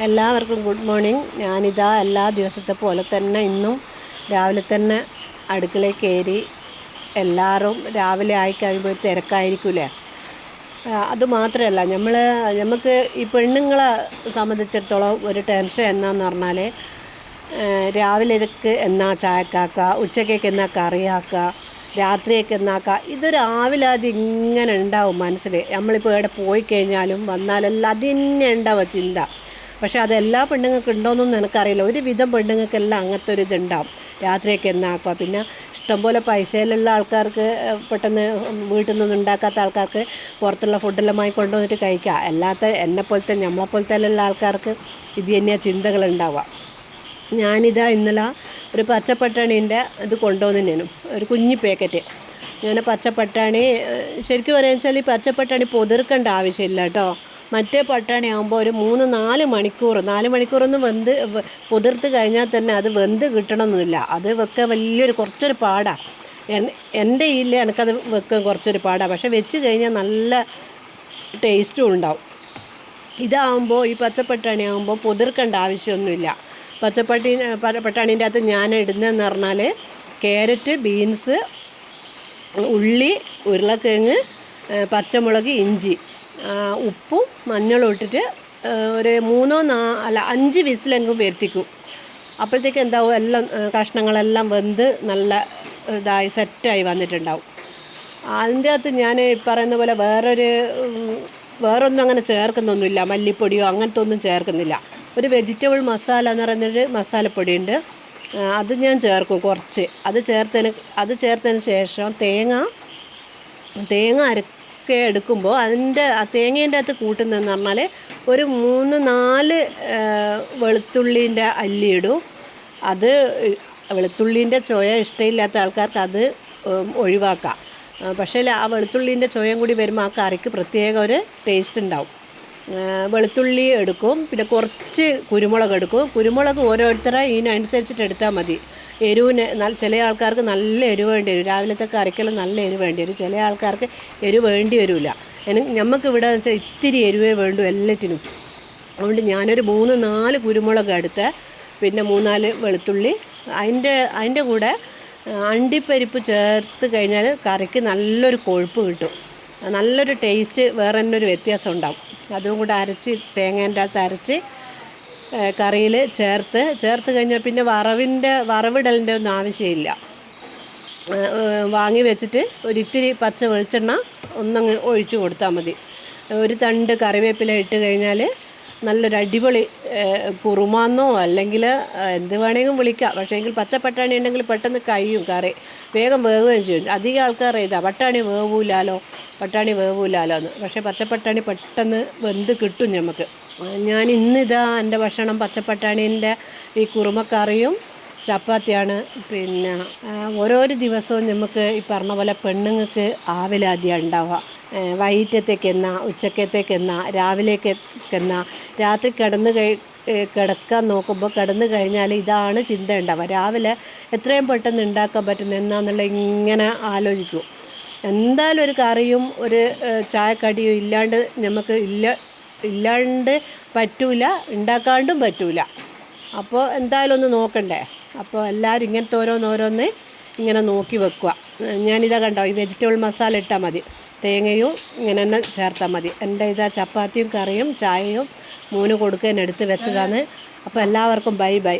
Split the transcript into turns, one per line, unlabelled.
എല്ലാവർക്കും good morning. ഞാനിതാ എല്ലാ ദിവസത്തെ പോലെ തന്നെ ഇന്നും രാവിലെ തന്നെ അടുക്കളയിൽ കയറി. എല്ലാവരും രാവിലെ ആയിക്കഴിയുമ്പോൾ തിരക്കായിരിക്കൂലേ. അതുമാത്രമല്ല നമുക്ക് ഈ പെണ്ണുങ്ങളെ സംബന്ധിച്ചിടത്തോളം ഒരു ടെൻഷൻ എന്നാന്ന് പറഞ്ഞാൽ രാവിലേക്ക് എന്നാ ചായക്കാക്കുക, ഉച്ചക്കേക്ക് എന്നാ കറിയാക്കുക, രാത്രിയൊക്കെ എന്നാക്കുക. ഇത് രാവിലെ അത് ഇങ്ങനെ ഉണ്ടാവും മനസ്സിൽ. നമ്മളിപ്പോൾ എവിടെ പോയി കഴിഞ്ഞാലും വന്നാലെല്ലാം അത് തന്നെ ഉണ്ടാവുക ചിന്ത. പക്ഷെ അതെല്ലാ പെണ്ണുങ്ങൾക്ക് ഉണ്ടോയെന്നൊന്നും എനിക്കറിയില്ല. ഒരുവിധം പെണ്ണുങ്ങൾക്കെല്ലാം അങ്ങനത്തെ ഒരു ഇതുണ്ടാവും, രാത്രിയൊക്കെ എന്നാക്കുക. പിന്നെ ഇഷ്ടംപോലെ പൈസയിലുള്ള ആൾക്കാർക്ക് പെട്ടെന്ന് വീട്ടിൽ നിന്നൊന്നും ഉണ്ടാക്കാത്ത ആൾക്കാർക്ക് പുറത്തുള്ള ഫുഡെല്ലാം വാങ്ങി കൊണ്ടുവന്നിട്ട് കഴിക്കുക. അല്ലാത്ത എന്നെപ്പോലത്തെ നമ്മളെപ്പോലത്തെ ഉള്ള ആൾക്കാർക്ക് ഇത് തന്നെയാണ് ചിന്തകളുണ്ടാവുക. ഞാനിതാ ഇന്നലെ ഒരു പച്ചപ്പട്ടാണീൻ്റെ ഇത് കൊണ്ടുവന്നതിനും ഒരു കുഞ്ഞി പാക്കറ്റ്. ഞാൻ പച്ചപ്പട്ടാണി ശരിക്കും പറയുക വെച്ചാൽ ഈ പച്ചപ്പട്ടാണി പൊതിർക്കേണ്ട ആവശ്യമില്ല കേട്ടോ. മറ്റേ പട്ടാണി ആകുമ്പോൾ ഒരു 4 മണിക്കൂറൊന്നും പൊതിർത്ത് കഴിഞ്ഞാൽ തന്നെ അത് വെന്ത് കിട്ടണമെന്നില്ല. അത് വെക്കാൻ കുറച്ചൊരു പാടാണ്. എൻ്റെ ഇതിൽ എനിക്കത് വെക്കാൻ കുറച്ചൊരു പാടാണ്. പക്ഷെ വെച്ച് കഴിഞ്ഞാൽ നല്ല ടേസ്റ്റും ഉണ്ടാവും. ഇതാകുമ്പോൾ ഈ പച്ചപ്പട്ടാണി ആകുമ്പോൾ പൊതിർക്കേണ്ട ആവശ്യമൊന്നുമില്ല. പട്ടാണീൻ്റെ അകത്ത് ഞാൻ ഇടുന്നതെന്ന് പറഞ്ഞാൽ ക്യാരറ്റ്, ബീൻസ്, ഉള്ളി, ഉരുളക്കിഴങ്ങ്, പച്ചമുളക്, ഇഞ്ചി, ഉപ്പും മഞ്ഞളും ഇട്ടിട്ട് ഒരു 5 വിസിലെങ്കിലും വരുത്തിക്കും. അപ്പോഴത്തേക്ക് എന്താവും, എല്ലാം കഷ്ണങ്ങളെല്ലാം വെന്ത് നല്ല ഇതായി സെറ്റായി വന്നിട്ടുണ്ടാവും. അതിൻ്റെ അകത്ത് ഞാൻ പറയുന്ന പോലെ വേറൊന്നും അങ്ങനെ ചേർക്കുന്നൊന്നുമില്ല. മല്ലിപ്പൊടിയോ അങ്ങനത്തെ ഒന്നും ചേർക്കുന്നില്ല. ഒരു വെജിറ്റബിൾ മസാല എന്ന് പറയുന്നൊരു മസാലപ്പൊടിയുണ്ട്, അത് ഞാൻ ചേർക്കും കുറച്ച്. അത് ചേർത്തതിന് ശേഷം തേങ്ങ അരക്കെ എടുക്കുമ്പോൾ തേങ്ങേൻ്റെ അകത്ത് കൂട്ടുന്നതെന്ന് പറഞ്ഞാൽ ഒരു 3-4 വെളുത്തുള്ളീൻ്റെ അല്ലിയിടും. അത് വെളുത്തുള്ളീൻ്റെ ചുവ ഇഷ്ടമില്ലാത്ത ആൾക്കാർക്ക് അത് ഒഴിവാക്കാം. പക്ഷേ ആ വെളുത്തുള്ളീൻ്റെ ചുവയും കൂടി വരുമ്പോൾ ആ കറിക്ക് പ്രത്യേക ഒരു ടേസ്റ്റ് ഉണ്ടാവും. വെളുത്തുള്ളി എടുക്കും, പിന്നെ കുറച്ച് കുരുമുളക് എടുക്കും. കുരുമുളക് ഓരോരുത്തരെ ഇതിനനുസരിച്ചിട്ട് എടുത്താൽ മതി. എരിവിന് ചില ആൾക്കാർക്ക് നല്ല എരിവ് വേണ്ടി വരും. രാവിലത്തെ കറിക്കെല്ലാം നല്ല എരിവ് വേണ്ടി വരും. ചില ആൾക്കാർക്ക് എരിവ് വേണ്ടി വരില്ല. നമുക്കിവിടെ വെച്ചാൽ ഇത്തിരി എരിവേ വേണ്ടു എല്ലാറ്റിനും. അതുകൊണ്ട് ഞാനൊരു 3-4 കുരുമുളക് എടുത്ത്, പിന്നെ 3-4 വെളുത്തുള്ളി, അതിൻ്റെ കൂടെ അണ്ടിപ്പരിപ്പ് ചേർത്ത് കഴിഞ്ഞാൽ കറിക്ക് നല്ലൊരു കൊഴുപ്പ് കിട്ടും, നല്ലൊരു ടേസ്റ്റ്, വേറെ തന്നെ ഒരു വ്യത്യാസം ഉണ്ടാവും. അതും കൂടെ തേങ്ങേൻ്റെ അകത്ത് അരച്ച് കറിയിൽ ചേർത്ത് കഴിഞ്ഞാൽ പിന്നെ വറവിടലിൻ്റെ ഒന്നും ആവശ്യമില്ല. വാങ്ങി വെച്ചിട്ട് ഒരിത്തിരി പച്ച വെളിച്ചെണ്ണ ഒന്നങ്ങ് ഒഴിച്ച് കൊടുത്താൽ മതി. ഒരു തണ്ട് കറിവേപ്പില ഇട്ട് കഴിഞ്ഞാൽ നല്ലൊരു അടിപൊളി കുറുമാന്നോ അല്ലെങ്കിൽ എന്ത് വേണമെങ്കിലും വിളിക്കാം. പക്ഷേ എങ്കിൽ പച്ചപ്പട്ടാണി ഉണ്ടെങ്കിൽ പെട്ടെന്ന് കഴിയും, കറി വേഗം വേവുകയും ചെയ്യും. അധികം ആൾക്കാർ പട്ടാണി വേവൂലാലോ എന്ന്. പക്ഷേ പച്ചപ്പട്ടാണി പെട്ടെന്ന് വെന്ത് കിട്ടും നമുക്ക്. ഞാൻ ഇന്നിതാ എൻ്റെ ഭക്ഷണം പച്ചപ്പട്ടാണീൻ്റെ ഈ കുറുമക്കറിയും ചപ്പാത്തിയാണ്. പിന്നെ ഓരോരോ ദിവസവും നമുക്ക് ഈ പറഞ്ഞ പോലെ പെണ്ണുങ്ങൾക്ക് ആവിലാദ്യം ഉണ്ടാവുക. വൈകിട്ടത്തേക്കെന്നാ, ഉച്ചക്കത്തേക്കെന്നാ, രാവിലേക്കെന്നാ, രാത്രി കിടക്കാൻ നോക്കുമ്പോൾ കിടന്നു കഴിഞ്ഞാൽ ഇതാണ് ചിന്ത ഉണ്ടാവുക. രാവിലെ എത്രയും പെട്ടെന്ന് ഉണ്ടാക്കാൻ പറ്റുന്ന എന്നാന്നുള്ള ഇങ്ങനെ ആലോചിക്കും. എന്തായാലും ഒരു കറിയും ഒരു ചായക്കടിയും ഇല്ലാണ്ട് പറ്റൂല, ഉണ്ടാക്കാണ്ടും പറ്റൂല. അപ്പോൾ എന്തായാലും ഒന്ന് നോക്കണ്ടേ. അപ്പോൾ എല്ലാവരും ഇങ്ങനത്തെ ഓരോന്ന് ഇങ്ങനെ നോക്കി വെക്കുക. ഞാനിതാ കണ്ടോ, ഈ വെജിറ്റബിൾ മസാല ഇട്ടാൽ മതി, തേങ്ങയും ഇങ്ങനെ തന്നെ ചേർത്താൽ മതി. എൻ്റെ ഇതാ ചപ്പാത്തിയും കറിയും ചായയും 3 കൊടുക്കാൻ എടുത്ത് വെച്ചതാണ്. അപ്പോൾ എല്ലാവർക്കും ബൈ.